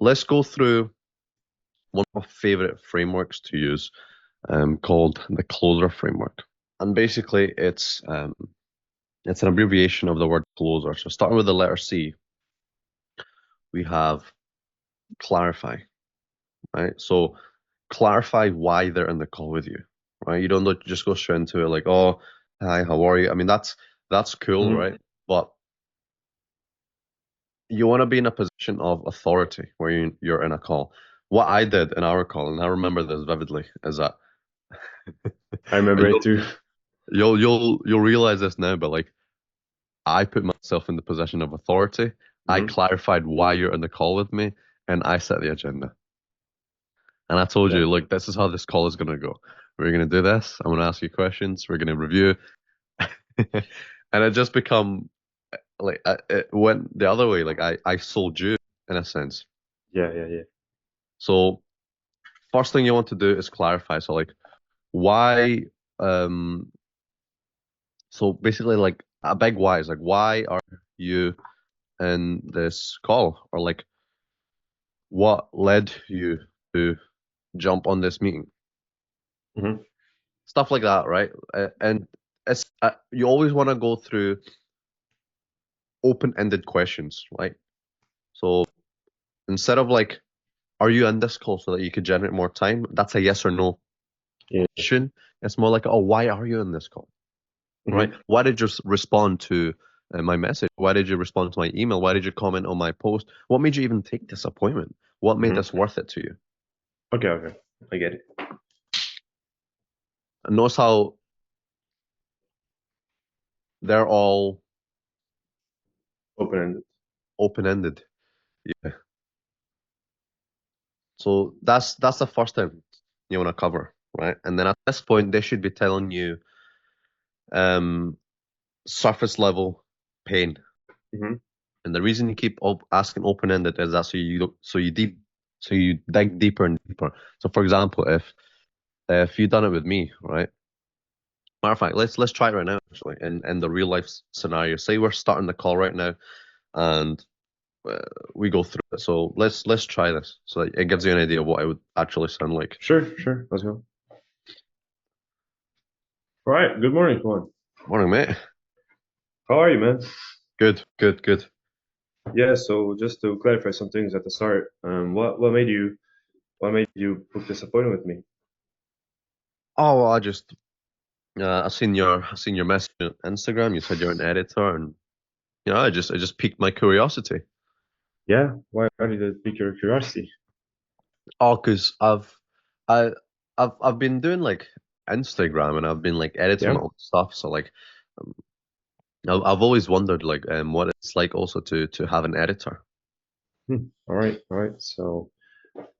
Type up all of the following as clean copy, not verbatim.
let's go through one of my favorite frameworks to use, called the closer framework. And basically, it's an abbreviation of the word closer. So starting with the letter C, we have clarify, right? So clarify why they're in the call with you, right? You don't just go straight into it like, oh, hi, how are you? I mean, that's cool, Hmm. right? But you want to be in a position of authority where you're in a call. What I did in our call, and I remember this vividly, is that I remember it you'll too. you'll realize this now, but like I put myself in the position of authority. I Hmm. clarified why you're in the call with me, and I set the agenda. And I told Yeah. you, look, this is how this call is going to go. We're going to do this. I'm going to ask you questions. We're going to review. And it just become like it went the other way. Like I sold you in a sense. Yeah. Yeah. Yeah. So first thing you want to do is clarify. So like why um so basically like a big why is like why are you in this call? Or like what led you to jump on this meeting? Hmm. Stuff like that, right? And it's you always want to go through open-ended questions, right? So instead of like, are you in this call so that you could generate more time? That's a yes or no Yeah. question. It's more like, oh, why are you in this call, right? Hmm. Why did you respond to my message? Why did you respond to my email? Why did you comment on my post? What made you even take this appointment? What made Hmm. this worth it to you? Okay. Okay. I get it. And notice how they're all Open-ended. open-ended. Yeah. So that's the first thing you want to cover, right? And then at this point, they should be telling you um, surface level pain. Hmm. And the reason you keep asking open-ended is that so you dig deeper and deeper. So for example, if you done it with me, right? Matter of fact, let's try it right now actually in the real life scenario. Say we're starting the call right now and uh, we go through it. So let's try this so that it gives you an idea of what it would actually sound like. Sure. Sure. Let's go. All right. Good morning, Juan. Morning, mate. How are you, man? Good, good, good. Yeah. So just to clarify some things at the start, what made you book this appointment with me? Oh, well, I seen your message on Instagram. You said you're an editor, and it just piqued my curiosity. Yeah. Why did it pique your curiosity? Oh, because I I've been doing like Instagram and I've been like editing Yeah. my own stuff. So like um, I've always wondered like what it's like also to have an editor. Hmm. All right. All right. So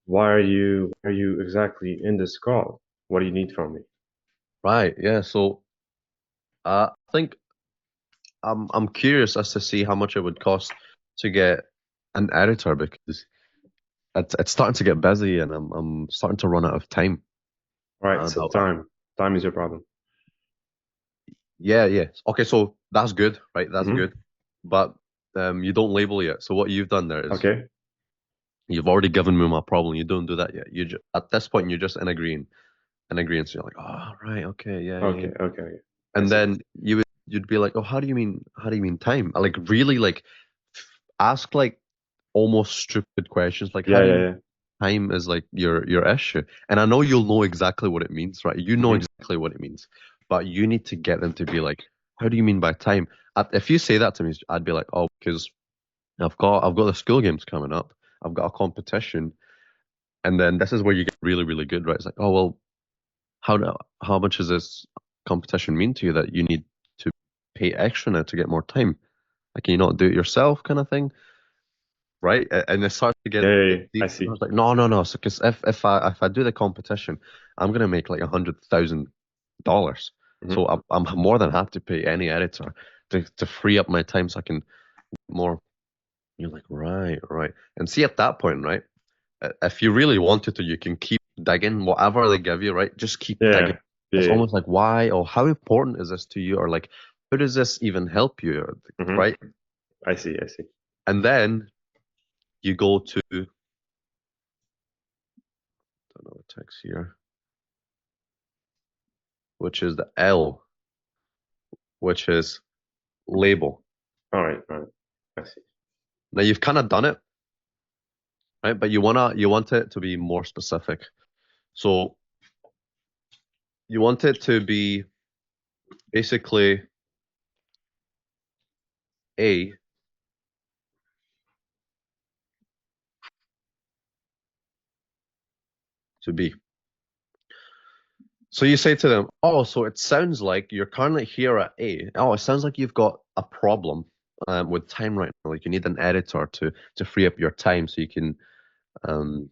why are you exactly in this call? What do you need from me? Right. Yeah. So I think I'm curious as to see how much it would cost to get an editor because it's starting to get busy and I'm starting to run out of time. All right. And So time is your problem. yeah, yeah. Okay, so that's good, right? That's Hmm. good. But you don't label yet. So what you've done there is Okay. you've already given me my problem. You don't do that yet. At this point you're just in agreeing. So you're like, oh, right, okay, yeah, yeah, yeah. Okay. Okay. Okay. I And see. then you'd be like, oh, how do you mean time? Like really like ask like almost stupid questions like how Yeah. do you Yeah. mean Yeah. time is like your issue? And I know you'll know exactly what it means, right? You know Hmm. exactly what it means, but you need to get them to be like, how do you mean by time? If you say that to me, I'd be like, oh, because I've got the school games coming up. I've got a competition, and then this is where you get really really good, right? It's like, oh well, how much does this competition mean to you that you need to pay extra now to get more time? Like, can you not do it yourself, kind of thing? Right? And it starts to Yeah. get Yeah. Yeah. I deep. And I see. was like, no, no, no. So, because if I do the competition, I'm gonna make like $100,000. Hmm. So I'm more than happy to pay any editor to free up my time so I can more. You're like, right, right. And see at that point, right? If you really wanted to, you can keep digging whatever they give you, right? Just keep digging. Yeah. Yeah. It's Yeah. almost like why or how important is this to you, or like how does this even help you, Hmm. right? I see. I see. And then you go to vertex here, which is the L, which is label. All right. I see. Now you've kind of done it, right? But you want it to be more specific. So you want it to be basically A to B. So you say to them, "Oh, so it sounds like you're currently here at A. Oh, it sounds like you've got a problem with time right now. Like you need an editor to free up your time um,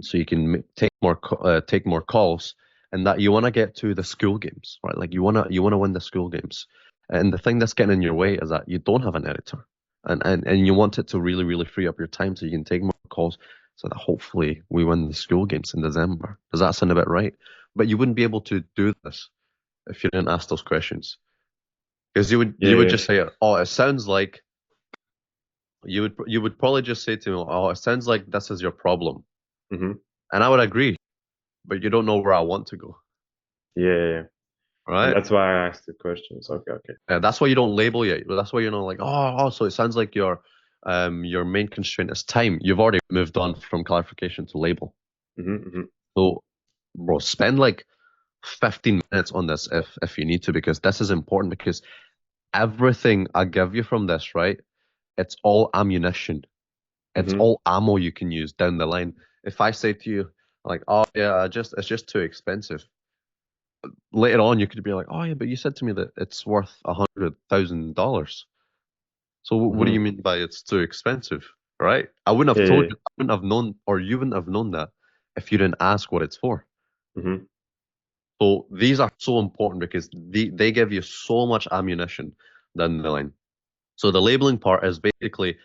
so you can take more calls, and that you want to get to the school games, right? Like you wanna win the school games, and the thing that's getting in your way is that you don't have an editor, and you want it to really really free up your time so you can take more calls, so that hopefully we win the school games in December. Does that sound about right? But you wouldn't be able to do this if you didn't ask those questions, because you would Yeah. just say, oh, it sounds like you would probably just say to me, oh, it sounds like this is your problem, Mm-hmm. and I would agree, but you don't know where I want to go. Yeah. And Right? that's why I asked the questions. Okay. That's why you don't label yet. That's why you're not like, so it sounds like your main constraint is time. You've already moved on from clarification to label. Mm-hmm. So, bro, spend like 15 minutes on this if you need to, because this is important because everything I give you from this, right? It's all ammunition. It's Mm-hmm. all ammo you can use down the line. If I say to you, like, oh yeah, it's just too expensive. Later on you could be like, oh yeah, but you said to me that it's worth $100,000. So what do you Mm-hmm. mean by it's too expensive, right? I wouldn't have told Yeah. you, I wouldn't have known, or you wouldn't have known that if you didn't ask what it's for. Mm-hmm. So these are so important because they give you so much ammunition down the line. So the labeling part is basically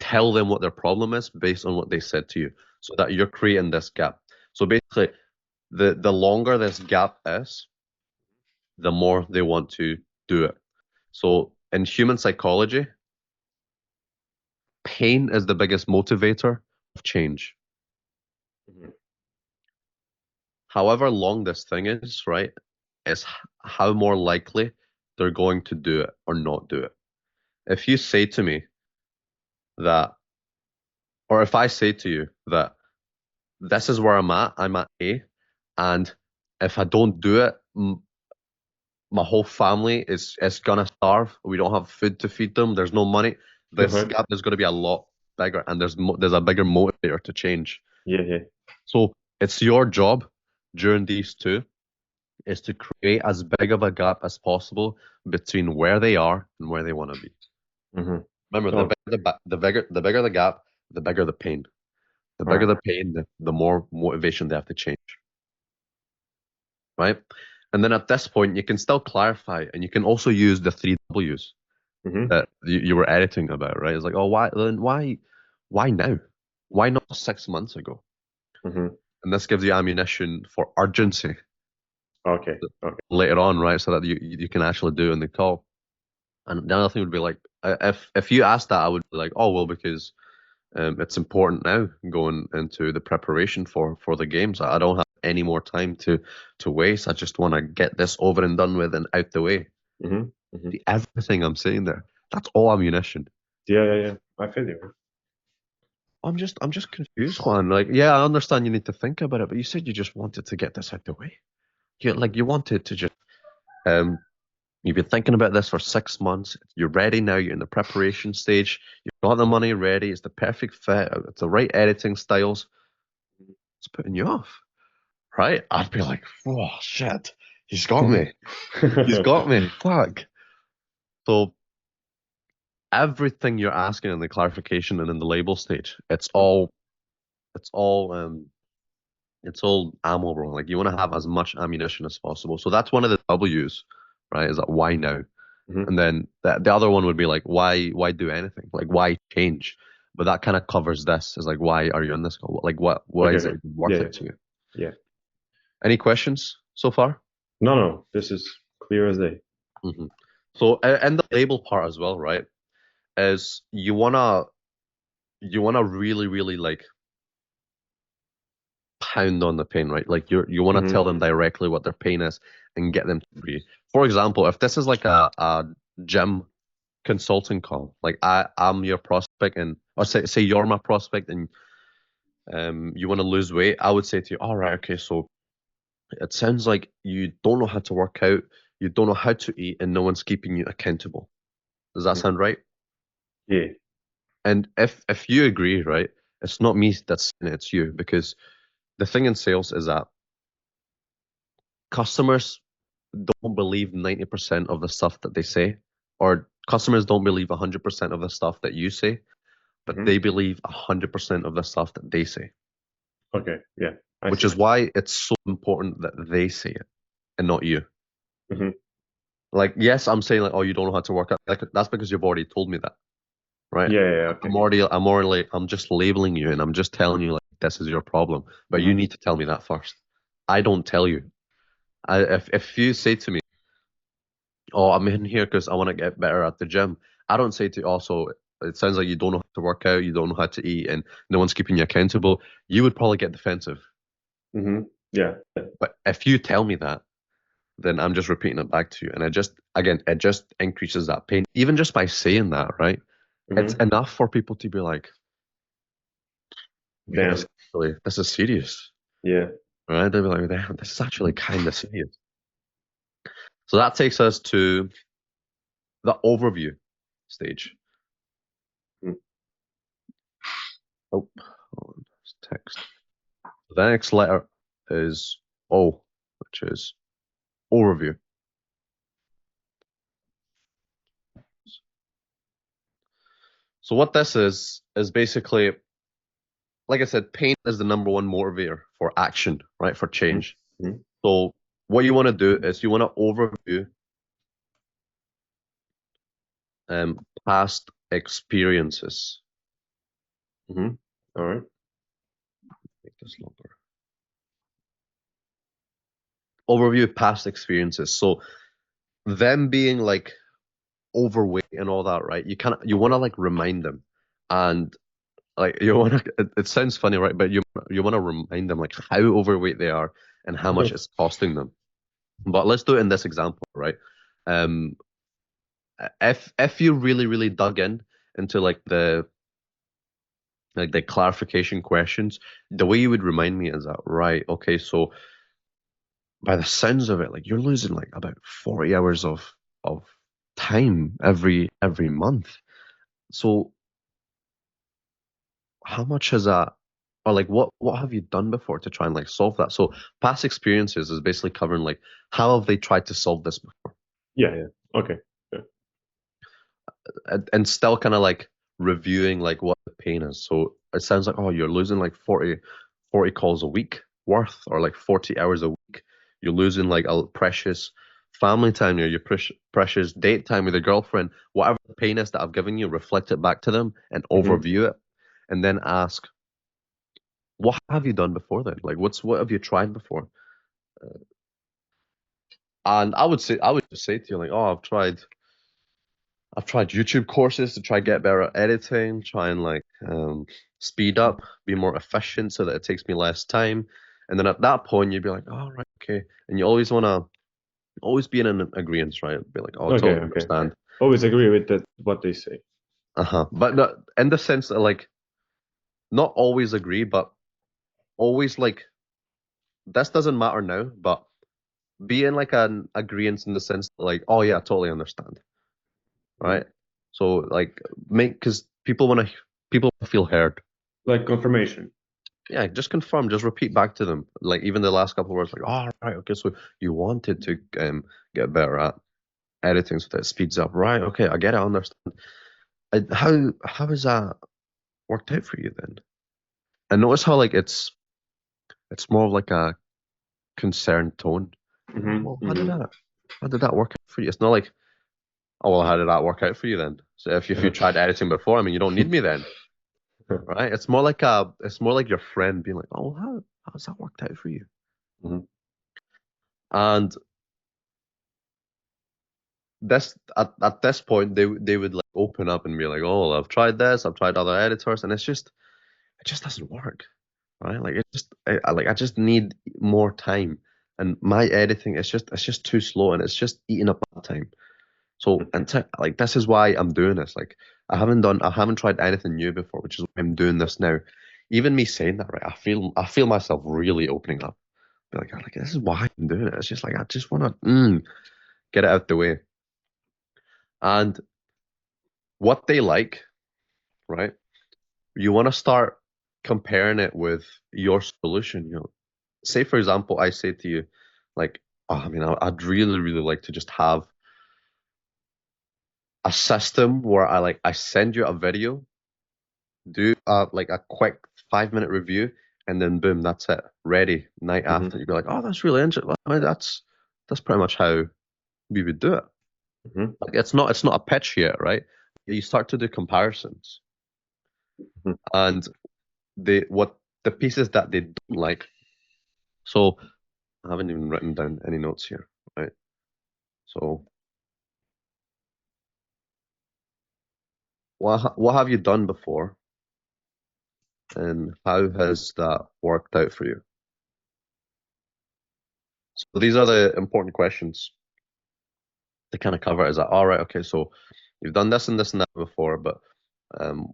tell them what their problem is based on what they said to you, so that you're creating this gap. So basically, the longer this gap is, the more they want to do it. So in human psychology, pain is the biggest motivator of change. Mm-hmm. However long this thing is, right, is how more likely they're going to do it or not do it. If you say to me that, or if I say to you that this is where I'm at A, and if I don't do it, my whole family is gonna starve. We don't have food to feed them. There's no money. This Uh-huh. gap is going to be a lot bigger, and there's a bigger motivator to change. Yeah. So it's your job during these two is to create as big of a gap as possible between where they are and where they want to be. Mm-hmm. Remember, Okay. the bigger the gap, the bigger the pain. The All bigger right. the pain, the more motivation they have to change, right? And then at this point, you can still clarify, and you can also use the three W's Mm-hmm. that you were editing about, right? It's like, oh, why now? Why not 6 months ago? Mm-hmm. And this gives you ammunition for urgency Okay. Okay. later on, right? So that you can actually do in the call. And the other thing would be like, if you asked that, I would be like, oh well, because it's important now going into the preparation for the games. I don't have any more time to waste. I just want to get this over and done with and out the way. Mm-hmm. Mm-hmm. The everything I'm saying there, that's all ammunition. Yeah. I feel you. I'm just confused, Juan. Like, yeah, I understand you need to think about it, but you said you just wanted to get this out the way. You wanted to just um you've been thinking about this for 6 months. You're ready now. You're in the preparation stage. You've got the money ready. It's the perfect fit. It's the right editing styles. It's putting you off, right? I'd be like, oh shit, he's got me. He's got me. Fuck. So everything you're asking in the clarification and in the label stage, it's all it's all ammo, bro. Like you want to have as much ammunition as possible. So that's one of the W's, right? Is that why now? Mm-hmm. And then the other one would be like, why do anything? Like, why change? But that kind of covers this. Is like, why are you in this? Like, why is Okay. it worth Yeah. it to you? Yeah. Any questions so far? No. This is clear as day. hmm So, and the label part as well, right? Is you wanna really, really like pound on the pain, right? Like you want to Hmm. tell them directly what their pain is and get them to agree. For example, if this is like a gym consulting call, like I'm your prospect and or say you're my prospect and you want to lose weight, I would say to you, all right, okay, so it sounds like you don't know how to work out, you don't know how to eat, and no one's keeping you accountable. Does that sound right? Yeah. And if you agree, right, it's not me that's saying it, it's you because the thing in sales is that customers don't believe 90% of the stuff that they say, or customers don't believe 100% of the stuff that you say, but Hmm. they believe 100% of the stuff that they say, Okay. Yeah. I which see. is why it's so important that they say it and not you. Hmm. Like, yes, I'm saying like, oh, you don't know how to work out. Like, that's because you've already told me that, right? Yeah. Yeah. Okay. I'm just labeling you and I'm just telling you like this is your problem, but you Hmm. need to tell me that first. I don't tell you. If you say to me, oh, I'm in here because I want to get better at the gym. I don't say to also, it sounds like you don't know how to work out, you don't know how to eat, and no one's keeping you accountable. You would probably get defensive. Hmm. Yeah. But if you tell me that, then I'm just repeating it back to you. And it just increases that pain. Even just by saying that, right? It's Hmm. enough for people to be like, okay, Damn. this is serious. Yeah. Right? They'll be like, damn, this is actually kind of serious. So that takes us to the overview stage. Mm. Oh, hold on, text. The next letter is O, which is overview. So what this is basically, like I said, pain is the number one motivator for action, right? For Hmm. change. Hmm. So what you want to do is you want to overview past experiences. Hmm. All right. Make this longer. Overview past experiences. So them being like overweight and all that, right? You want to like remind them, and like you want to. It sounds funny, right? But you want to remind them like how overweight they are and how much it's costing them. But let's do it in this example, right? Um, if you really dug in into like the clarification questions, the way you would remind me is that right? Okay, so by the sounds of it, like you're losing like about 40 hours of time every month. So how much has that, or like what have you done before to try and like solve that? So past experiences is basically covering like how have they tried to solve this before, Yeah. Yeah. Okay. Yeah. and still kind of like reviewing like what the pain is. So it sounds like oh you're losing like 40 calls a week worth, or like 40 hours a week. You're losing like a precious family time here, your precious date time with your girlfriend. Whatever the pain is that I've given you, reflect it back to them and Hmm. overview it, and then ask what have you done before then? Like, what have you tried before? And I would just say to you, like, oh, I've tried YouTube courses to try get better at editing, try and like speed up, be more efficient, so that it takes me less time. And then at that point, you'd be like, oh, right, okay. And you always want to always be in an agreement, right? Be like, oh, I Okay. totally Okay. understand. Always agree with that. What they say. Uh-huh. But no, in the sense that like not always agree, but always like this doesn't matter now, but be in like an agreement in the sense that like, oh yeah, I totally understand, Hmm. right? So like make because people feel heard. Like confirmation. Yeah, just confirm, just repeat back to them. Like even the last couple of words, like, oh right, okay, so you wanted to get better at editing so that it speeds up. Right, okay, I get it, I understand. How has that worked out for you then? And notice how like it's more of like a concerned tone. Oh Hmm. well, Hmm. how did that work out for you? It's not like, oh well, how did that work out for you then? So if you tried editing before, I mean, you don't need me then, right? It's more like your friend being like, oh, well, how's that worked out for you? Hmm. And this at this point they would like open up and be like, oh, well, I've tried this, I've tried other editors, and it just doesn't work, right? Like it just I just need more time. And my editing is just it's just too slow and it's just eating up my time. So and like this is why I'm doing this. Like I haven't tried anything new before, which is why I'm doing this now. Even me saying that, right? I feel myself really opening up. Be like this is why I'm doing it. It's just like I just want to get it out the way. And what they like, right? You want to start comparing it with your solution. You know, say for example, I say to you, like, oh, I mean, I'd really, really like to just have a system where I send you a video, do like a quick 5 minute review, and then boom, that's it, ready. Night Hmm. after, you'd be like, oh, that's really interesting. I mean, that's pretty much how we would do it. Hmm. Like it's not a pitch yet, right? You start to do comparisons, Hmm. and the pieces that they don't like. So I haven't even written down any notes here, right? So what have you done before, and how has that worked out for you? So these are the important questions to kind of cover. Is that all right? Okay, so you've done this and this and that before, but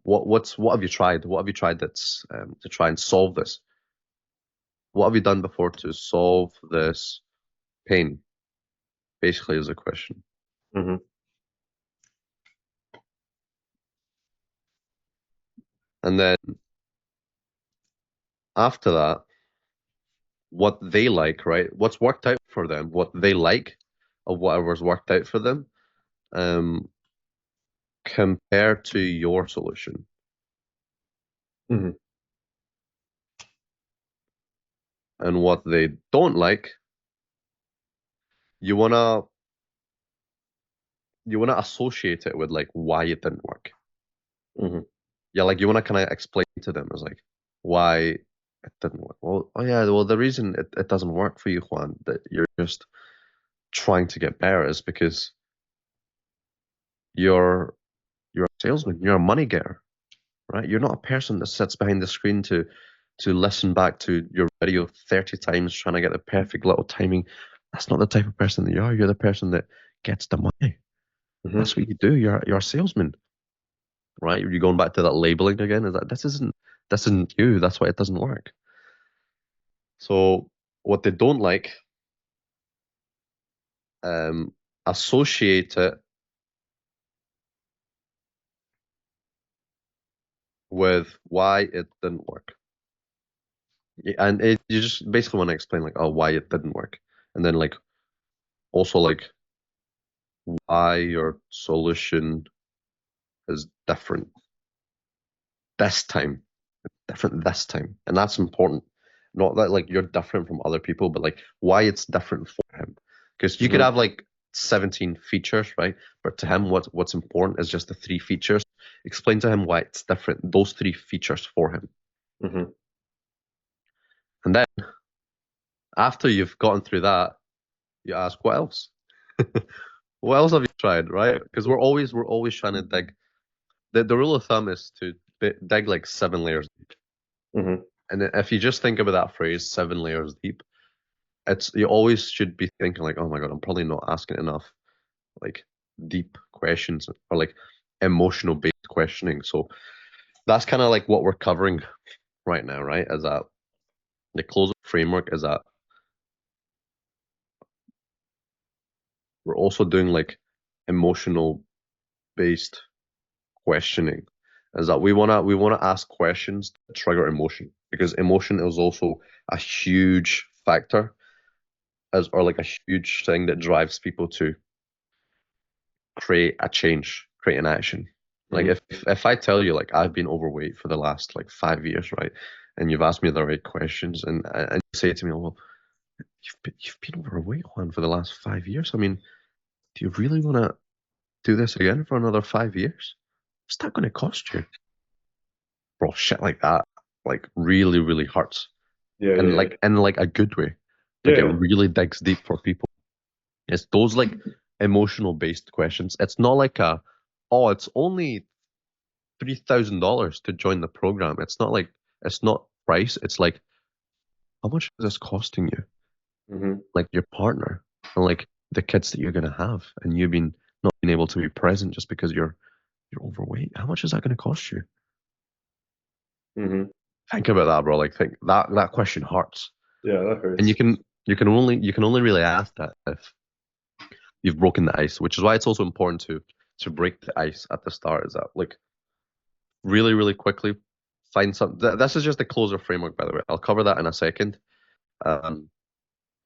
what have you tried? What have you tried that's to try and solve this? What have you done before to solve this pain? Basically, is a question. Hmm. And then after that, what they like, right? What's worked out for them, what they like of whatever's worked out for them, um, compared to your solution. Hmm. And what they don't like, you wanna you wanna associate it with like why it didn't work. Hmm. Yeah, like you wanna kind of explain to them as like why it didn't work. Well, oh yeah, well the reason it doesn't work for you, Juan, that you're just trying to get better is because you're you're a salesman, you're a money getter, right? You're not a person that sits behind the screen to listen back to your video 30 times trying to get the perfect little timing. That's not the type of person that you are. You're the person that gets the money. Hmm. That's what you do. You're a salesman, right? You're going back to that labeling again. Is that this isn't you. That's why it doesn't work. So what they don't like, um, associate it with why it didn't work. And you just basically want to explain like, oh, why it didn't work, and then like also like why your solution is this time, different this time, and that's important. Not that like you're different from other people, but like why it's different for him. Because you could Hmm. have like 17 features, right? But to him, what's important is just the three features. Explain to him why it's different, those three features for him. Hmm. And then after you've gotten through that, you ask, what else? What else have you tried, right? Because we're always trying to dig. The rule of thumb is to dig like 7 layers deep. Hmm. And if you just think about that phrase, 7 layers deep, it's you always should be thinking like, oh my God, I'm probably not asking enough like deep questions or like emotional based questioning. So that's kind of like what we're covering right now, right? Is that the closer framework is that we're also doing like emotional based questioning. Is that we wanna ask questions that trigger emotion because emotion is also a huge factor as or like a huge thing that drives people to create a change, create an action. Like Hmm. if I tell you like I've been overweight for the last like 5 years, right? And you've asked me the right questions and you say to me, well, you've been overweight, Juan, for the last 5 years. I mean, do you really want to do this again for another 5 years? What's that going to cost you? Bro, shit like that, like really, really hurts. Yeah. And Yeah. like in like a good way. Yeah. Like it Yeah. really digs deep for people. It's those like emotional based questions. It's not like oh, it's only $3,000 to join the program. It's not like it's not price, it's like, how much is this costing you? Hmm. Like your partner and like the kids that you're gonna have, and you've been not being able to be present just because you're overweight. How much is that gonna cost you? Hmm. Think about that, bro. Like think that question hurts. Yeah, that And hurts. you can only really ask that if you've broken the ice, which is why it's also important to break the ice at the start. Is that like really, really quickly find some. This is just a closer framework, by the way. I'll cover that in a second. Um,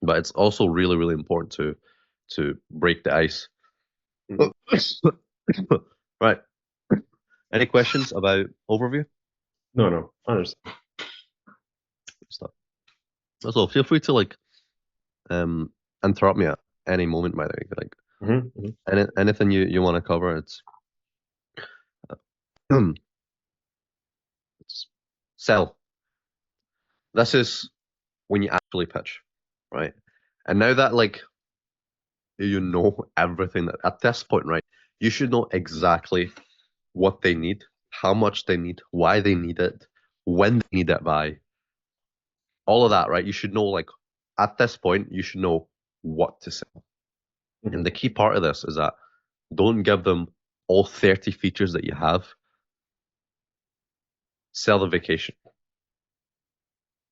but it's also really, really important to break the ice. Hmm. Right. Any questions about overview No, no, I understand. stuff? Also, feel free to like um interrupt me at any moment, by the way. Like Hmm. Hmm. anything you want to cover, it's sell. This is when you actually pitch, right? And now that like you know everything that at this point, right? You should know exactly what they need, how much they need, why they need it, when they need it by, all of that, right? You should know like at this point, you should know what to sell. And Hmm. the key part of this is that don't give them all 30 features that you have. Sell the vacation.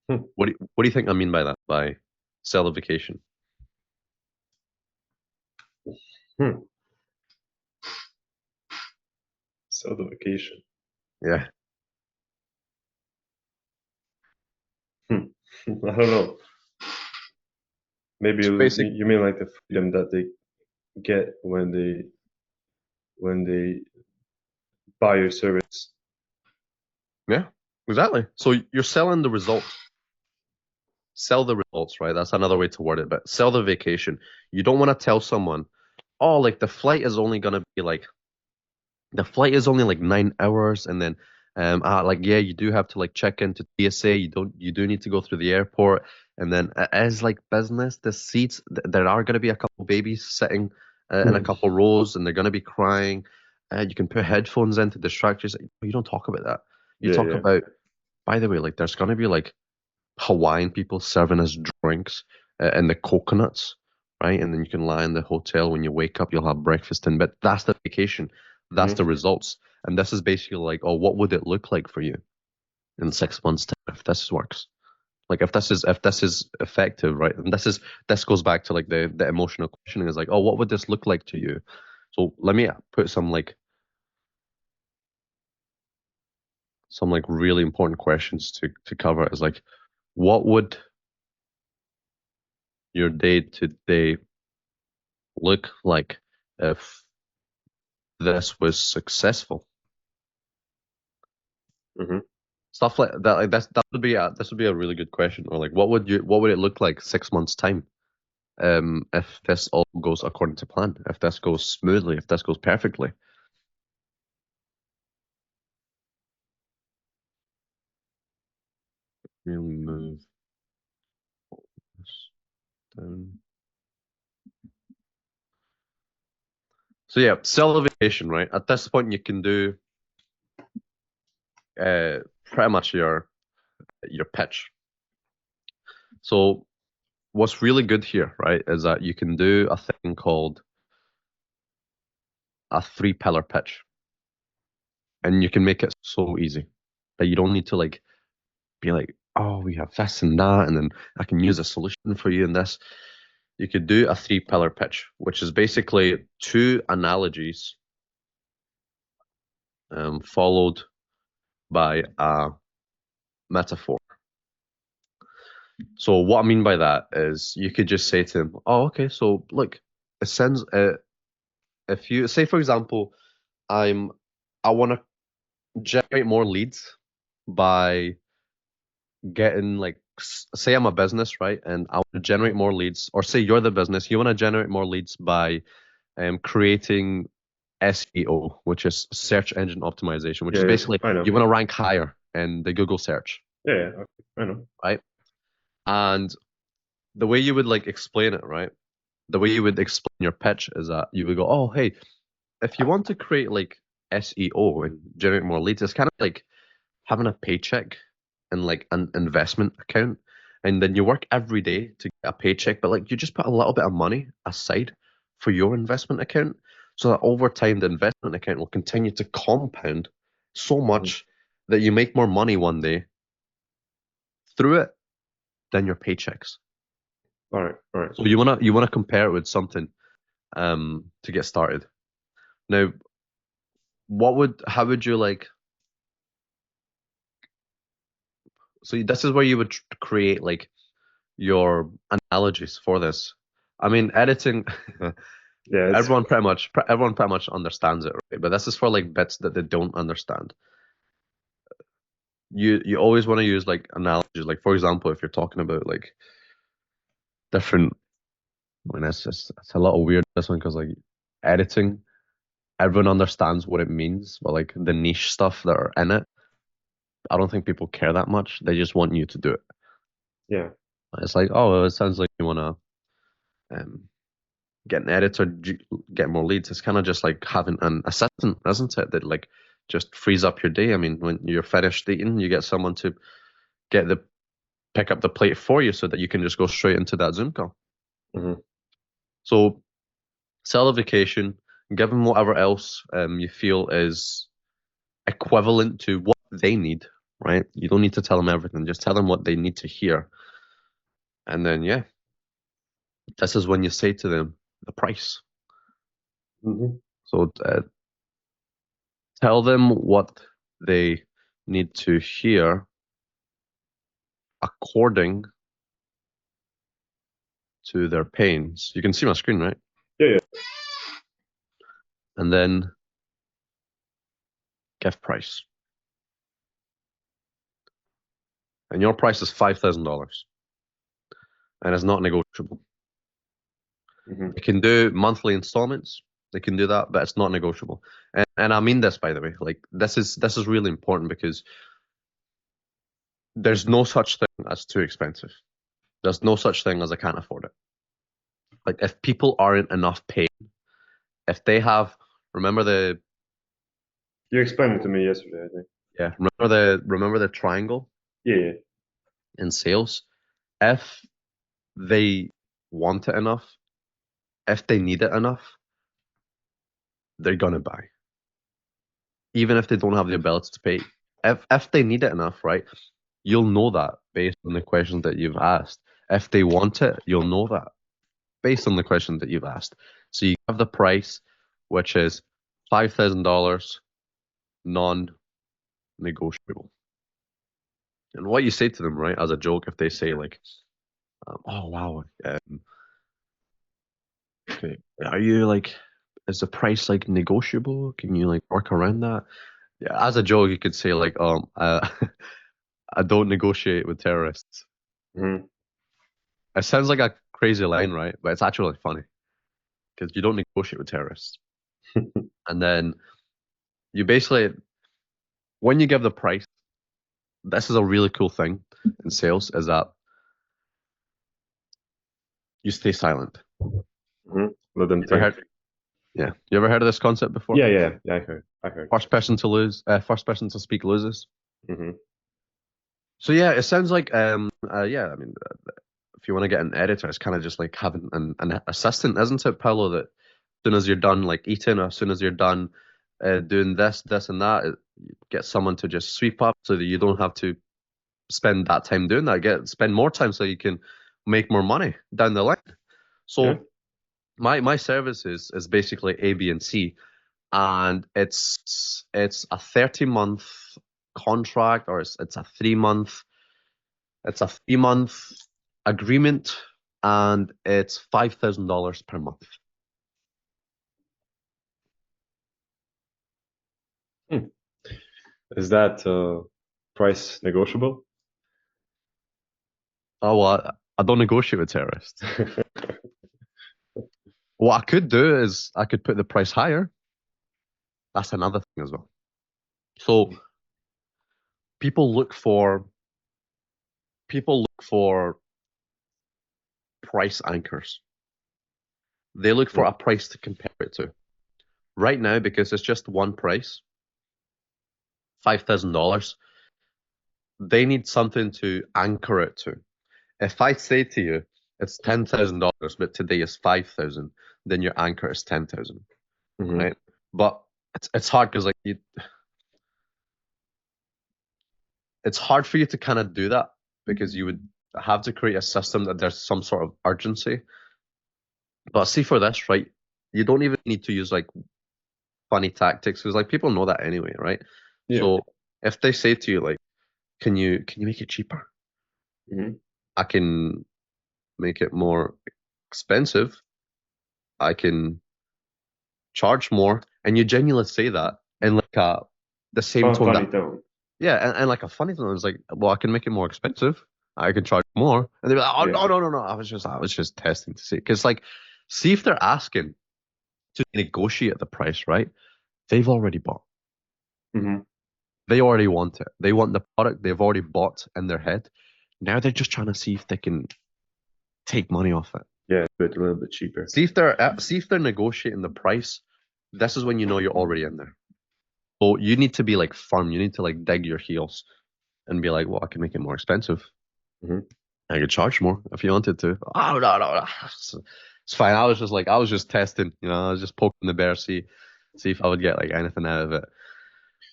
Hmm. What do you think I mean by that? By sell the vacation? Hmm. So the vacation. Yeah. Hmm. I don't know. Maybe So basic. you mean like the freedom that they get when they buy your service. Yeah, exactly. So you're selling the results. Sell the results, right? That's another way to word it, but sell the vacation. You don't want to tell someone, oh, like the flight is only gonna be like the flight is only like 9 hours, and then like yeah, you do have to like check into TSA. You do need to go through the airport, and then as like business, the seats there are gonna be a couple babies sitting in a Hmm. couple rows, and they're gonna be crying. You can put headphones in to distract you. You don't talk about that. You Yeah, talk yeah. about, by the way, like there's gonna be like Hawaiian people serving us drinks and the coconuts, right? And then you can lie in the hotel when you wake up, you'll have breakfast in bed. That's the vacation. That's the Hmm. results. And this is basically like, oh, what would it look like for you in 6 months' time if this works? Like if this is effective, right? And this goes back to like the emotional questioning is like, oh, what would this look like to you? So let me put some like really important questions to cover is like, what would your day to day look like if this was successful? Hmm. Stuff like that. Like that would be this would be a really good question. Or like, what would it look like 6 months time? If this all goes according to plan, if this goes smoothly, if this goes perfectly, really move this down. So yeah, salivation, right? At this point, you can do pretty much your pitch. So what's really good here, right, is that you can do a thing called a three pillar pitch, and you can make it so easy that you don't need to like be like, oh, we have this and that, and then I can use a solution for you in this. You could do a three pillar pitch, which is basically two analogies followed by a metaphor. So what I mean by that is you could just say to him, oh, okay, so look, it sends if you say for example, I'm I want to generate more leads by getting like say I'm a business, right, and I want to generate more leads, or say you're the business, you want to generate more leads by creating SEO, which is search engine optimization, which Yeah, is yeah. basically I know. you want to rank higher in the Google search, Yeah, yeah. Okay. I know. right? And the way you would like explain it, right? The way you would explain your pitch is that you would go, oh, hey, if you want to create like SEO and generate more leads, it's kind of like having a paycheck, in like an investment account, and then you work every day to get a paycheck, but like you just put a little bit of money aside for your investment account, so that over time the investment account will continue to compound so Hmm. much that you make more money one day through it than your paychecks. All right, all right. So you wanna compare it with something to get started. Now, how would you like? So this is where you would create like your analogies for this. I mean, editing, Yeah, it's everyone pretty much understands it, right? But this is for like bits that they don't understand. You always want to use like analogies. Like for example, if you're talking about like different, I mean, it's a little weird this one because like editing, everyone understands what it means, but like the niche stuff that are in it, I don't think people care that much. They just want you to do it. yeah. It's like, oh, well, it sounds like you want to get an editor, get more leads. It's kind of just like having an assistant, isn't it? That like just frees up your day. I mean, when you're finished eating, you get someone to get the pick up the plate for you so that you can just go straight into that Zoom call. Hmm. So sell a vacation, give them whatever else you feel is equivalent to what they need, right? You don't need to tell them everything. Just tell them what they need to hear. And then, yeah, this is when you say to them the price. Hmm. So tell them what they need to hear according to their pains. You can see my screen, right? Yeah, yeah. And then give price. And your price is $5,000 and it's not negotiable. Hmm. They can do monthly installments. They can do that, but it's not negotiable. And I mean this, by the way. Like this is really important because there's no such thing as too expensive. There's no such thing as I can't afford it. Like if people aren't enough paid, if they have, remember the You explained it to me yesterday, I think. yeah, remember the triangle Yeah, yeah. in sales. If they want it enough, if they need it enough, they're gonna buy, even if they don't have the ability to pay. If they need it enough, right? You'll know that based on the questions that you've asked. If they want it, you'll know that based on the questions that you've asked. So you have the price, which is $5,000, non-negotiable. And what you say to them, right, as a joke, if they say like, "Oh wow, okay, are you like, is the price like negotiable? Can you like work around that?" Yeah, as a joke, you could say like, I don't negotiate with terrorists. Hmm. It sounds like a crazy line, right? But it's actually funny because you don't negotiate with terrorists. And then you basically, when you give the price, this is a really cool thing in sales is that you stay silent. Hmm. Let them You ever think. heard? Yeah. You ever heard of this concept before? Yeah, yeah, yeah. I heard. I heard. First person to speak loses. Hmm. So yeah, it sounds like yeah, I mean, if you want to get an editor, it's kind of just like having an assistant, isn't it, Paolo? That as soon as you're done like eating, or as soon as you're done doing this, and that, get someone to just sweep up so that you don't have to spend that time doing that. Spend more time so you can make more money down the line. Yeah. So my service is basically A, B, and C, and it's a 30-month contract, or it's a 3 month. It's a 3 month agreement, and it's $5,000 per month. Hmm. Is that price negotiable? Oh well, I don't negotiate with terrorists. What I could do is I could put the price higher. That's another thing as well. So people look for people look for price anchors. They look for Hmm. a price to compare it to. Right now, because it's just one price, $5,000. they need something to anchor it to. If I say to you it's $10,000, but today is 5,000, then your anchor is 10,000, Hmm. right? But it's hard because it's hard for you to kind of do that because you would have to create a system that there's some sort of urgency. But see for this, right? You don't even need to use like funny tactics because like people know that anyway, right? Yeah. So if they say to you like, can you make it cheaper? Hmm. I can make it more expensive. I can charge more, and you genuinely say that in like the same tone Funny that tone. yeah, and like a funny tone is like, well, I can make it more expensive. I can charge more, and they're like, oh Yeah. no no no no, I was just testing to see because like, see if they're asking to negotiate the price, right? They've already bought. Hmm. They already want it. They want the product they've already bought in their head. Now they're just trying to see if they can take money off it. Yeah, but a little bit cheaper. See if they're negotiating the price. This is when you know you're already in there. So you need to be like firm. You need to like dig your heels and be like, well, I can make it more expensive. Hmm. I could charge more if you wanted to. Oh no, no, no. It's fine. I was just testing, I was just poking the bear, see if I would get like anything out of it.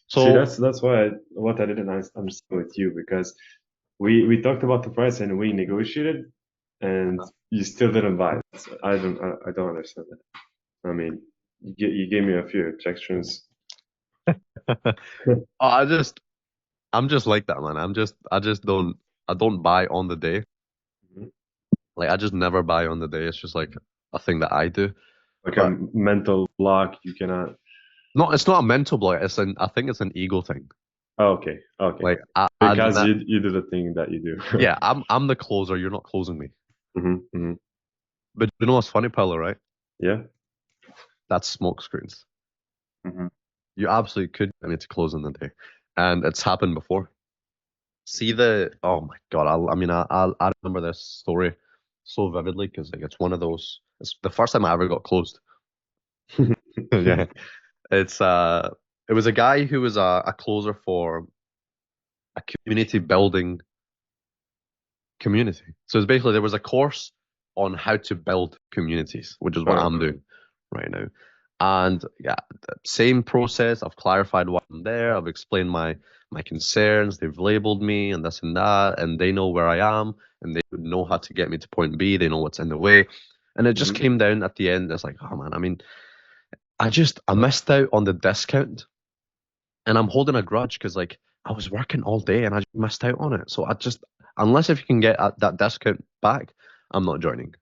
See, So that's why what I didn't understand with you because we talked about the price and we negotiated, and you still didn't buy it. So I don't understand that. I mean, you gave me a few objections. I'm just like that, man. I just don't buy on the day. Mhm. Like I just never buy on the day. It's just like a thing that I do. Like a But mental block, you cannot. it's not a mental block. I think it's an ego thing. Oh, okay, okay, Like I because you do the thing that you do. yeah, I'm the closer. You're not closing me. Hmm. Hmm. But you know what's funny, Paolo, right? Yeah. That's smoke screens. Hmm. You absolutely could get me to close on the day, and it's happened before. See the oh my God, I remember this story so vividly because like it's one of those. It's the first time I ever got closed. Yeah, it's it was a guy who was a closer for a community building community. So it's basically there was a course on how to build communities, which is what I'm Uh, doing right now. And yeah, the same process. I've clarified why I'm there. I've explained my concerns. They've labeled me and this and that, and they know where I am, and they know how to get me to point B. They know what's in the way. And it just mhm. came down at the end. It's like, oh man, I missed out on the discount, and I'm holding a grudge because like I was working all day and I just missed out on it. So unless if you can get that discount back, I'm not joining.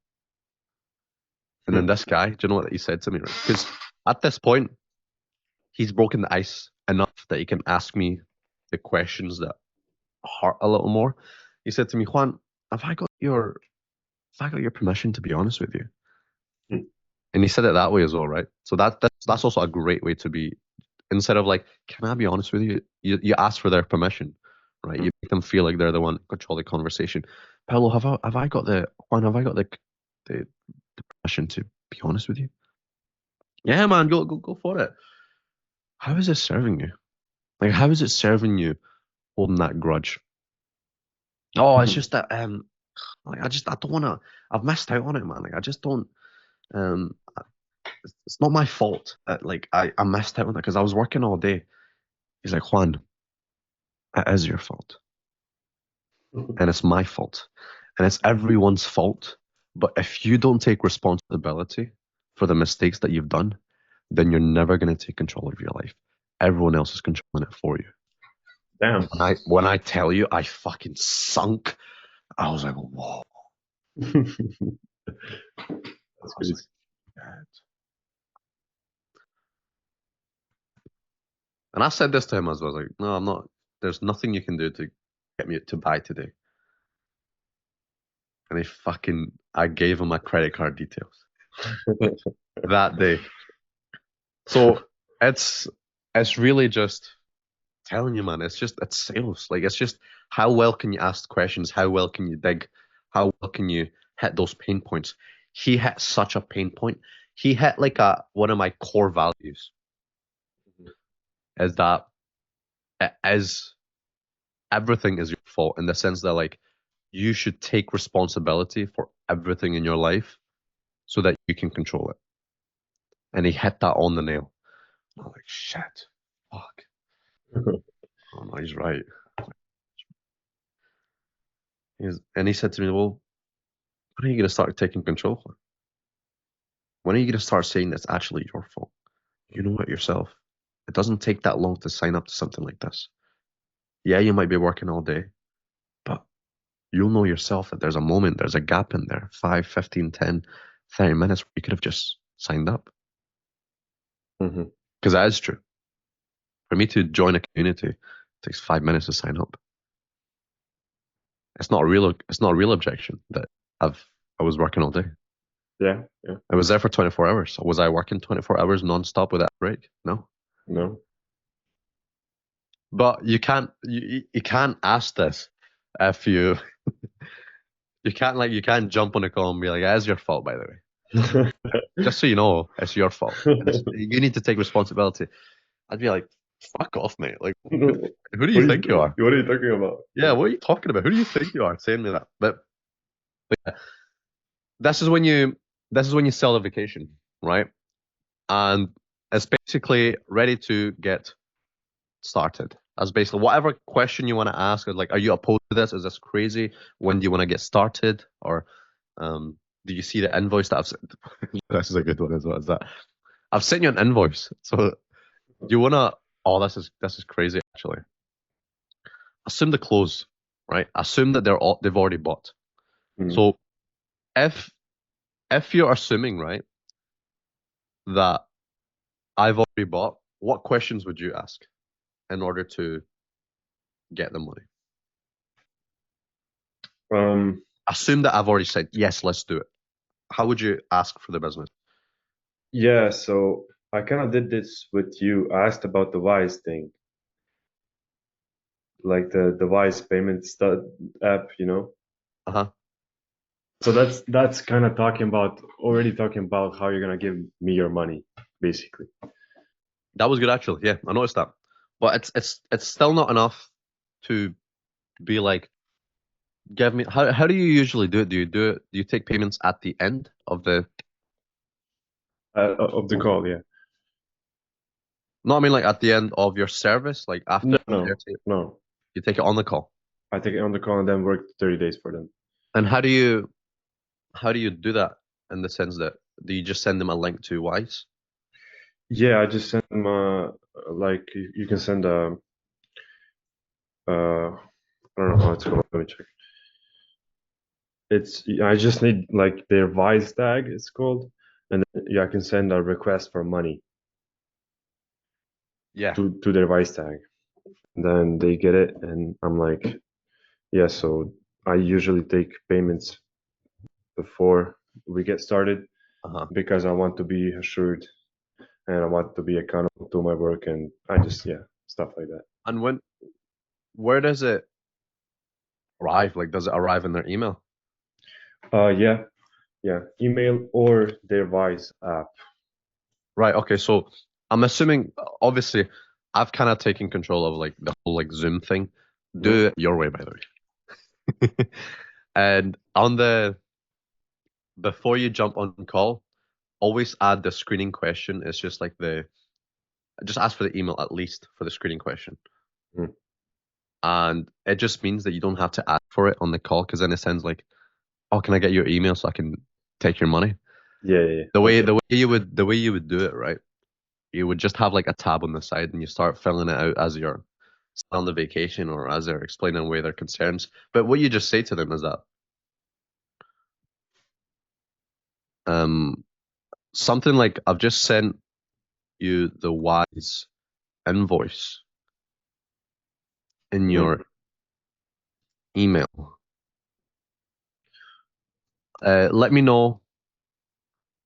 And then Hmm. this guy, do you know what he said to me? Right? Because at this point, he's broken the ice enough that he can ask me the questions that hurt a little more. He said to me, Juan, have I got your have I got your permission to be honest with you? Hmm. And he said it that way as well, right? So that's also a great way to be instead of like, can I be honest with you? You ask for their permission, right? Hmm. You make them feel like they're the one control the conversation. Paulo, have I got the Juan? Have I got the permission to be honest with you? Yeah, man, go for it. How is it serving you? Like, how is it serving you holding that grudge? Oh, it's just that like I don't wanna. I've missed out on it, man. Like I just don't. Um, it's not my fault that like I missed out on it because I was working all day. He's like, Juan, it is your fault. And it's my fault. And it's everyone's fault. But if you don't take responsibility for the mistakes that you've done, then you're never going to take control of your life. Everyone else is controlling it for you. Damn. When I tell you I fucking sunk, I was like, whoa. That's I was like, crazy. God. And I said this to him as well. I was like, no, I'm not. There's nothing you can do to get me to buy today. And I gave him my credit card details that day. So it's it's really just telling you, man. It's sales. Like it's just how well can you ask questions? How well can you dig? How well can you hit those pain points? He hit such a pain point. He hit like a one of my core values is that it is everything is your fault in the sense that like you should take responsibility for everything in your life so that you can control it. And he hit that on the nail. I'm like, shit, fuck. Oh no, he's right. And he said to me, well, when are you going to start taking control? When are you going to start saying it's actually your fault? You know it yourself. It doesn't take that long to sign up to something like this. Yeah, you might be working all day, but you'll know yourself that there's a moment, there's a gap in there, 5, 15, 10, 30 minutes where you could have just signed up. Hmm. Because that is true. For me to join a community, it takes 5 minutes to sign up. It's not a real objection that I was working all day. Yeah, yeah, I was there for 24 hours. Was I working 24 hours nonstop without a break? No. no. But you can't ask this if you can't jump on a call and be like, "It's your fault, by the way." Just so you know, it's your fault. You need to take responsibility. I'd be like, "Fuck off, mate! Like, who do you think you are? What are you talking about? Yeah, what are you talking about? Who do you think you are saying me that?" But yeah, this is when you sell the vacation, right? And it's basically ready to get started. That's basically whatever question you want to ask. Like, are you opposed to this? Is this crazy? When do you want to get started? Or do you see the invoice that I've sent? This is a good one as well. Is that I've sent you an invoice. So do you wanna? Oh, this is crazy. Actually, assume the close, right? Assume that they've already bought. Mm. So if you're assuming, right, that I've already bought, what questions would you ask in order to get the money? Um, Assume that I've already said yes, let's do it. How would you ask for the business? yeah, so I kind of did this with you. I asked about the Wise thing, like the Wise payment app, you know. Uh-huh. So that's kind of already talking about how you're gonna give me your money, basically. That was good actually. Yeah, I noticed that. But it's still not enough to be like, give me how do you usually do it? Do you take payments at the end of the Of the call, yeah. no, I mean like at the end of your service, like after No, no, they're no. you take it on the call. I take it on the call and then work 30 days for them. And how do you do that in the sense that do you just send them a link to Wise? Yeah, I just send them like you can send I don't know how it's called. Let me check. I just need like their Wise tag, it's called, and then, yeah, I can send a request for money Yeah. to their Wise tag. Then they get it, and I'm like, yeah. So I usually take payments before we get started Uh-huh. because I want to be assured and I want to be accountable to my work, and I just yeah, stuff like that. And where does it arrive? Like does it arrive in their email? Yeah, yeah, email or their Wise app. Right, okay, so I'm assuming obviously I've kind of taken control of like the whole like Zoom thing. Mhm. Do it your way, by the way. And on the before you jump on call, always add the screening question. It's just like the just ask for the email at least for the screening question. Mhm. And it just means that you don't have to ask for it on the call because then it sounds like, oh, can I get your email so I can take your money? Yeah, yeah, yeah. The Okay. way you would do it, right? You would just have like a tab on the side and you start filling it out as you're on the vacation or as they're explaining away their concerns. But what you just say to them is that um, something like, I've just sent you the Wise invoice in Mhm. your email. Let me know.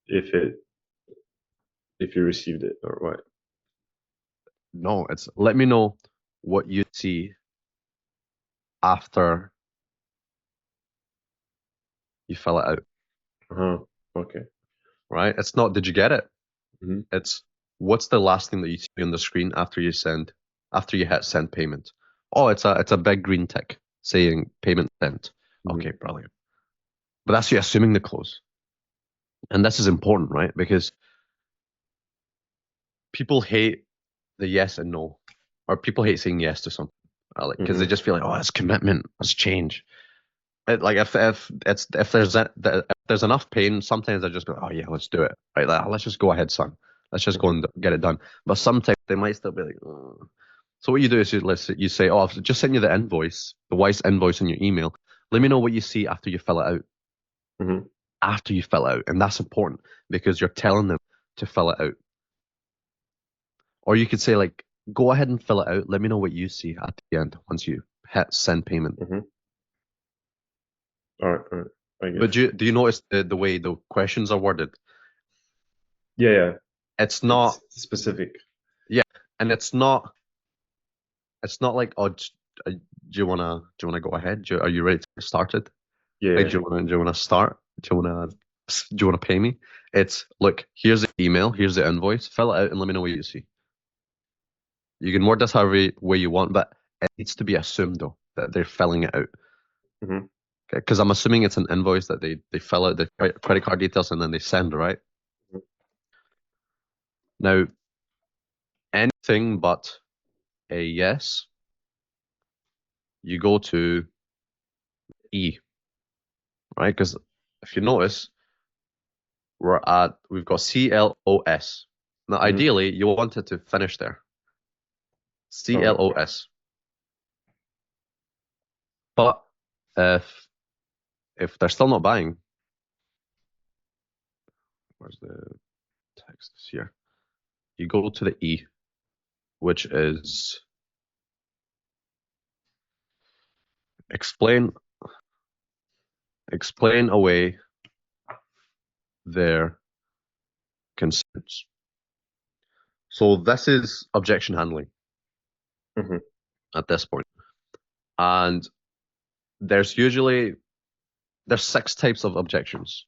If it if you received it or what. No, it's let me know what you see after you fill it out, Uh-huh. Okay. right? It's not, did you get it? Hmm. It's what's the last thing that you see on the screen after you hit send payment? Oh, it's a big green tick saying payment sent. Hmm. Okay, brilliant. But that's you assuming the close. And this is important, right? Because people hate the yes and no, or people hate saying yes to something, like because they Hmm. just feel like, oh, it's commitment, it's change. Like if there's enough pain, sometimes I just go, oh yeah, let's do it, right? Like, let's just go ahead, son. Let's just go Hmm. and get it done. But sometimes they might still be like, so what you do is you say, oh, I've just sent you the invoice, the Weiss invoice in your email. Let me know what you see after you fill it out. Hmm. After you fill it out, and that's important because you're telling them to fill it out. Or you could say like, go ahead and fill it out. Let me know what you see at the end once you hit send payment. Hmm. All right, all right. I get But it. do you notice the way the questions are worded? Yeah, yeah. It's It's not, specific. yeah, and it's not like, oh, do you wanna go ahead? Are you ready to get started? Yeah, Like, yeah. do you wanna start? Do you wanna pay me? It's look, here's the email, here's the invoice, fill it out and let me know what you see. You can word this however way you want, but it needs to be assumed though that they're filling it out. Hmm. Because I'm assuming it's an invoice that they fill out the credit card details and then they send, right? Now, anything but a yes, you go to E, right? Because if you notice, we've got CLOS. Now, Hmm. ideally, you want it to finish there. All right. CLOS. But if if they're still not buying, where's the text here? You go to the E, which is explain explain away their concerns. So this is objection handling Hmm. at this point. And there's usually there's six types of objections.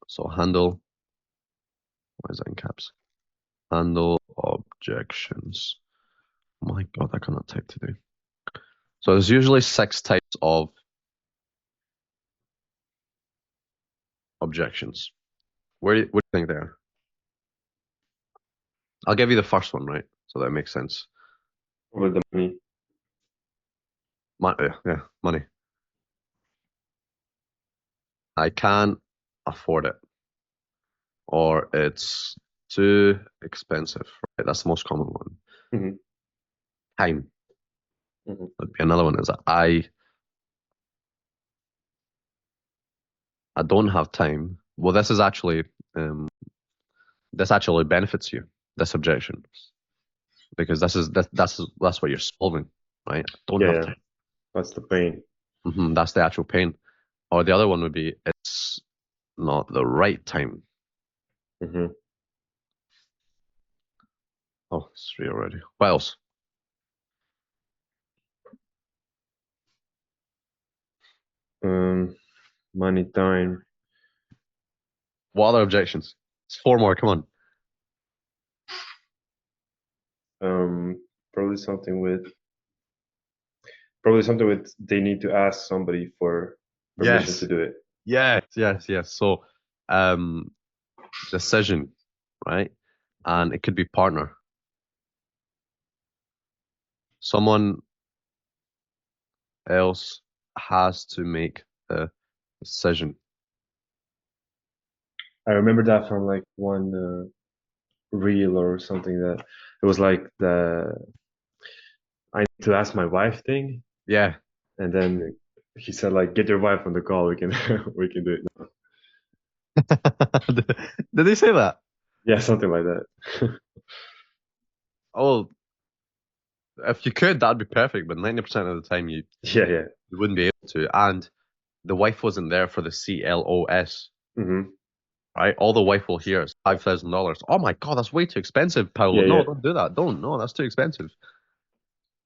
So handle, why is that in caps? Handle objections. Oh my God, I cannot type today. So there's usually six types of objections. What do you think there? I'll give you the first one, right? So that makes sense. With the money. Yeah, money. I can't afford it, or it's too expensive. Right? That's the most common one. Hmm. Time Hmm. would be another one. Is that I don't have time. Well, um, this actually benefits you. This objection because that's what you're solving, right? I don't Yeah, have yeah. time. That's the pain. That's the actual pain. Or the other one would be it's not the right time. Hmm. Oh, it's three already. What else? Um, money, time. What other objections? It's four more. Come on. Um, probably something with probably something with they need to ask somebody for permission to Yes. do it. Yes. Yes. Yes. So, um, decision, right? And it could be partner. Someone else has to make the decision. I remember that from like one reel or something that it was like the I need to ask my wife thing, Yeah. and then he said like get your wife on the call. We can we can do it now. Did they say that? Yeah, something like that. Oh, if you could, that'd be perfect. But 90% of the time, Yeah, yeah. you wouldn't be able to. And the wife wasn't there for the CLOS, Hmm. right? All the wife will hear is $5,000. Oh my God, that's way too expensive, Paolo. Yeah, No, yeah, don't do that. Don't. No, that's too expensive.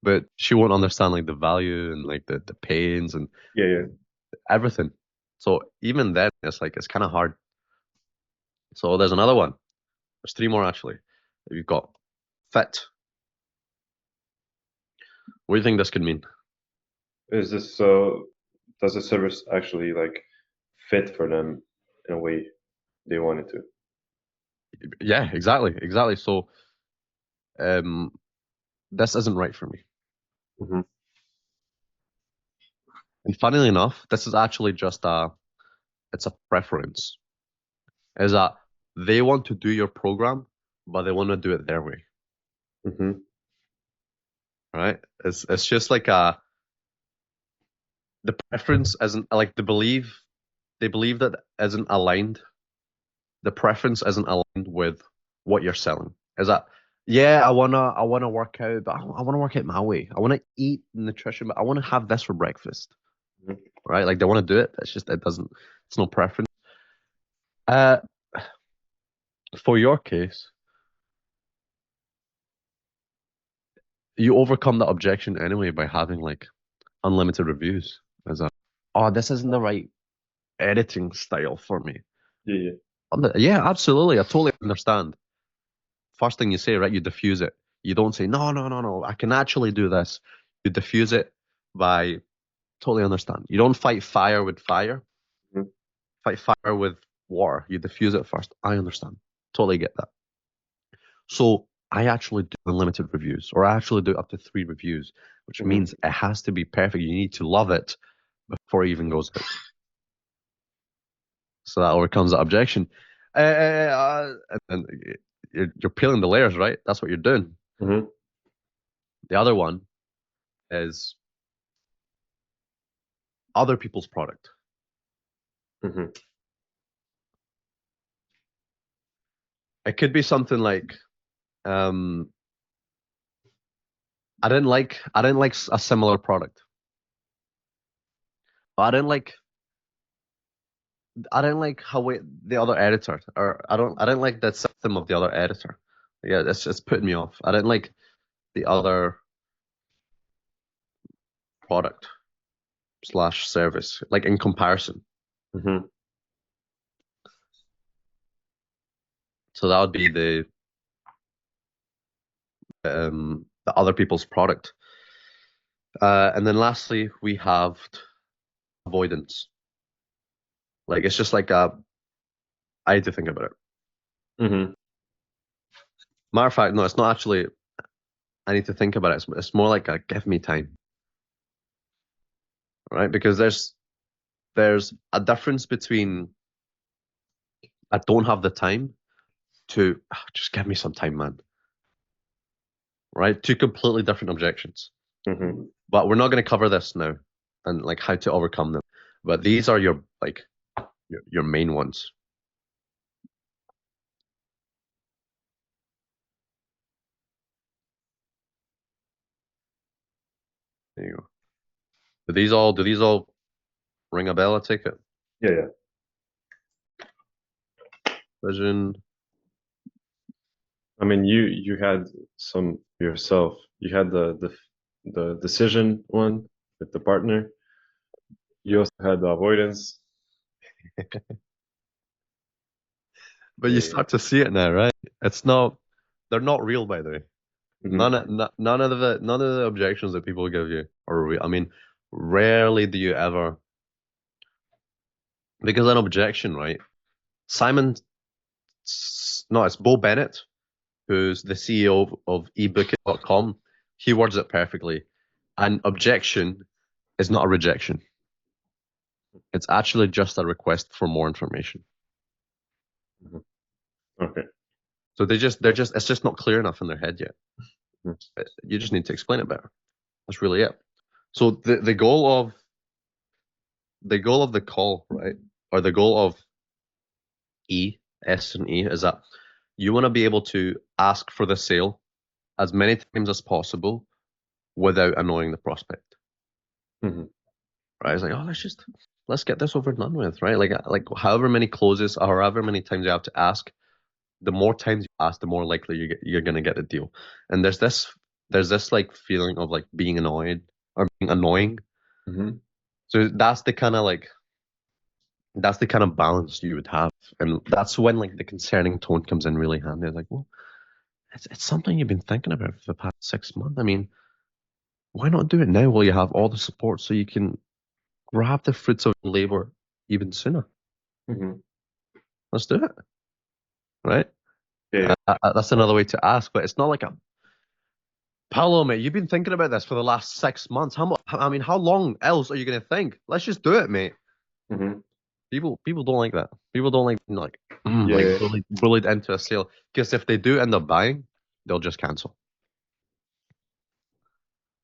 But she won't understand like the value and like the pains and yeah, yeah. everything. So even then, it's like it's kind of hard. So there's another one. There's three more actually. You've got fit. What do you think this could mean? Is this so? Does the service actually like fit for them in a way they want it to? Yeah, exactly. So, um, this isn't right for me. Hmm. And funnily enough, this is actually just it's a preference. Is that they want to do your program, but they want to do it their way, Hmm. right? It's just like the preference isn't like they believe that isn't aligned. The preference isn't aligned with what you're selling. Is that yeah, I wanna work out, but I wanna work out my way. I wanna eat nutrition, but I wanna have this for breakfast. Right? Like they want to do it. It's just it's no preference. Uh for your case, you overcome that objection anyway by having like unlimited reviews. As a oh, this isn't the right editing style for me. Yeah, yeah. Yeah, absolutely. I totally understand. First thing you say, right? You diffuse it. You don't say, no. I can actually do this. You diffuse it by totally understand. You don't fight fire with fire. Mhm. Fight fire with water. You diffuse it first. I understand. Totally get that. So I actually do unlimited reviews, or I actually do up to 3 reviews, which Mhm. means it has to be perfect. You need to love it before it even goes out. So that overcomes that objection. And you're peeling the layers, right? That's what you're doing. Mhm. The other one is other people's product. Mhm. It could be something like, um, I didn't like a similar product. I didn't like I didn't like the other editor, or I didn't like the system of the other editor. Yeah, it's putting me off. I didn't like the other product slash service, like in comparison. Mhm. So that would be the other people's product. And then lastly, we have avoidance. Like it's just like I had to think about it. Mhm. Matter of fact, no, it's not actually. I need to think about it. It's more like a give me time, right? Because there's a difference between I don't have the time to just give me some time, man. Right? Two completely different objections. Mhm. But we're not going to cover this now and like how to overcome them. But these are your like your main ones. There you go. Do these all ring a bell? I take it. Yeah, yeah. Vision. I mean, you had some yourself. You had the decision one with the partner. You also had the avoidance. But Yeah, you yeah. start to see it now, right? It's not. They're not real, by the way. Mhm. None of the objections that people give you are real. I mean, rarely do you ever because an objection, right? Simon, no, it's Bo Bennett, who's the CEO of ebooking.com. He words it perfectly. An objection is not a rejection. It's actually just a request for more information. Mhm. Okay. It's just not clear enough in their head yet. Mhm. You just need to explain it better. That's really it. So the goal of the call, right? Or the goal of S and E is that you want to be able to ask for the sale as many times as possible without annoying the prospect. Mhm. Right? It's like, oh, let's get this over and done with, right? Like however many closes or however many times you have to ask, the more times you ask, the more likely you're gonna get the deal. And there's this like feeling of like being annoyed or being annoying. Mhm. So that's the kind of balance you would have. And that's when like the concerning tone comes in really handy. It's like, well, it's something you've been thinking about for the past 6 months. I mean, why not do it now while you have all the support so you can grab the fruits of labor even sooner? Hmm. Let's do it, right? Yeah. That's another way to ask, but it's not like a Paolo, mate. You've been thinking about this for the last 6 months. I mean, how long else are you gonna think? Let's just do it, mate. Hmm. People don't like that. People don't like Yeah. bullied into a sale because if they do end up buying, they'll just cancel.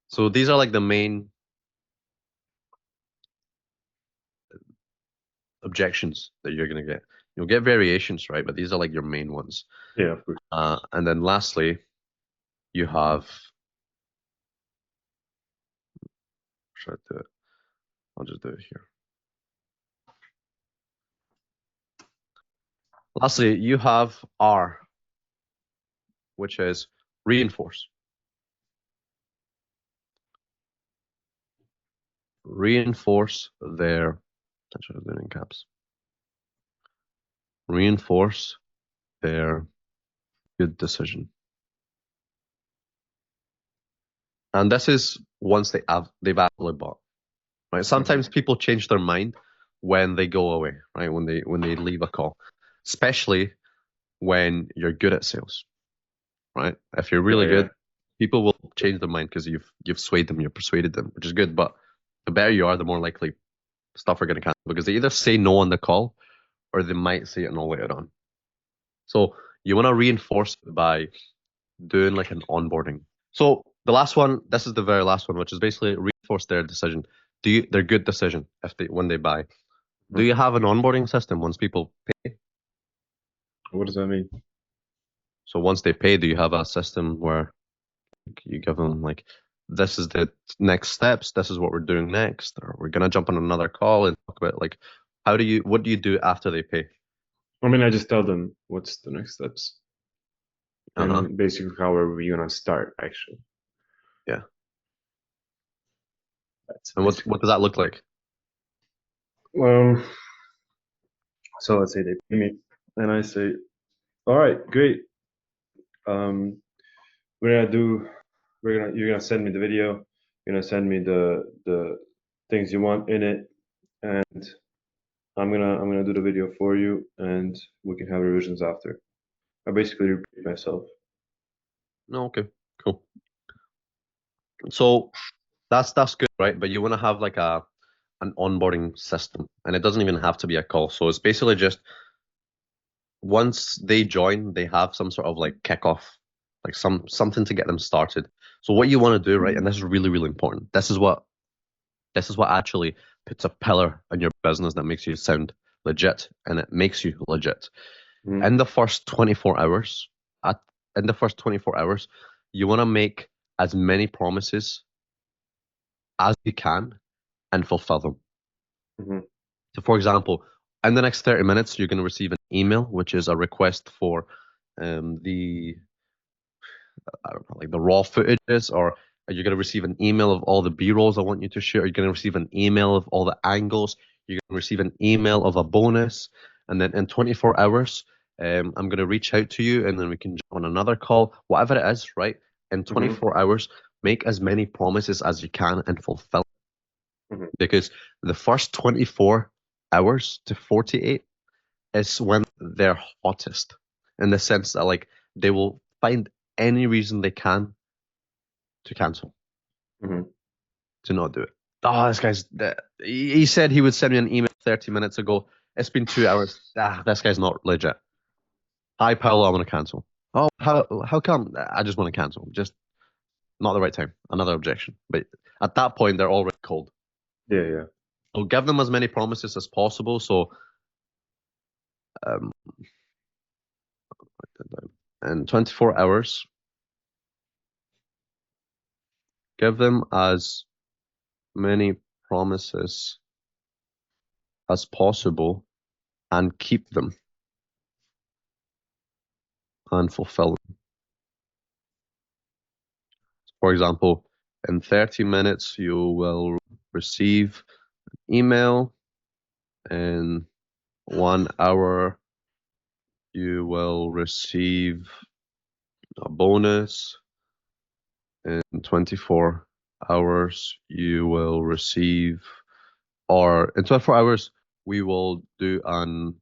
So these are like the main objections that you're gonna get. You'll get variations, right? But these are like your main ones. Yeah, of course. And then lastly, you have. Should I do it? I'll just do it here. Lastly, you have R, which is reinforce. Reinforce their. I should have done it in caps. Reinforce their good decision. And this is once they've actually bought. Right? Hmm. Sometimes people change their mind when they go away, right? When they leave a call, especially when you're good at sales, right? If you're Yeah, really yeah. good, people will change their mind because you've swayed them, you've persuaded them, which is good. But the better you are, the more likely stuff are going to cancel because they either say no on the call or they might say it no later on. So you want to reinforce it by doing like an onboarding. So the last one, this is the very last one, which is basically reinforce their decision. Their good decision if they when they buy? Do Mhm. you have an onboarding system once people pay? What does that mean? So once they pay, do you have a system where you give them like, this is the next steps, this is what we're doing next, or we're gonna jump on another call and talk about like, what do you do after they pay? I mean, I just tell them what's the next steps Uh-huh. and basically how are we gonna start actually. Yeah. That's And what basically. what does that look like? Well, so let's say they pay me, and I say, "All right, great. Um, we're gonna do. You're gonna send me the video. You're gonna send me the things you want in it, and I'm gonna do the video for you, and we can have revisions after." I basically repeat myself. No, okay, cool. So that's good, right? But you want to have like an onboarding system, and it doesn't even have to be a call. So it's basically just once they join, they have some sort of like kickoff, like something to get them started. So what you want to do, right? And this is really, really important. This is what actually puts a pillar in your business that makes you sound legit, and it makes you legit. Hmm. In the first 24 hours, at in the first 24 hours, you want to make as many promises as you can and fulfill them. Hmm. So, for example, in the next 30 minutes, you're going to receive an email, which is a request for the I don't know, like the raw footages, or are you going to receive an email of all the B-rolls I want you to shoot? Are you going to receive an email of all the angles? You're going to receive an email of a bonus, and then in 24 hours, I'm going to reach out to you, and then we can jump on another call, whatever it is, right? In Hmm. 24 hours, make as many promises as you can and fulfill, Hmm. because the first 24 hours to 48 is when they're hottest, in the sense that like they will find any reason they can to cancel, Hmm. to not do it. Oh, this guy's. He said he would send me an email 30 minutes ago. It's been 2 hours. This guy's not legit. Hi, Paolo, I want to cancel. Oh, how come? I just want to cancel. Just not the right time. Another objection. But at that point, they're already cold. Yeah, yeah. So give them as many promises as possible. So um, in 24 hours, give them as many promises as possible and keep them and fulfill them. For example, in 30 minutes, you will receive email. In 1 hour, you will receive a bonus. In 24 hours you will receive, or in 24 hours we will do an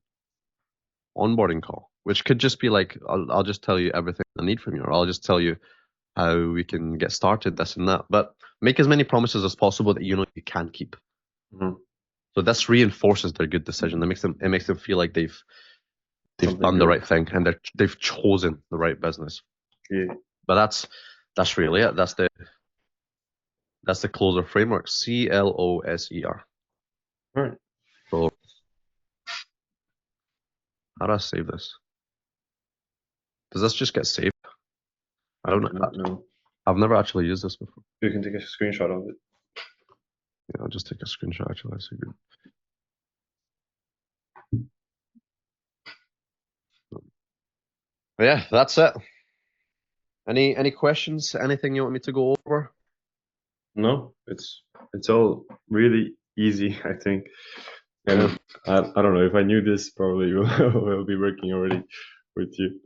onboarding call, which could just be like, I'll just tell you everything I need from you, or I'll just tell you how we can get started, this and that. But make as many promises as possible that you know you can keep. Mm-hmm. So this reinforces their good decision. It makes them feel like they've Something done the good. right thing and they've chosen the right business. Yeah. But that's really it. That's the closer framework. CLOSER. All right. So how do I save this? Does this just get saved? I don't know. No. I've never actually used this before. You can take a screenshot of it. Yeah, I'll just take a screenshot actually. That's a good. But yeah, that's it. Any questions? Anything you want me to go over? No, it's all really easy, I think. And Yeah. I don't know if I knew this, probably will be working already with you.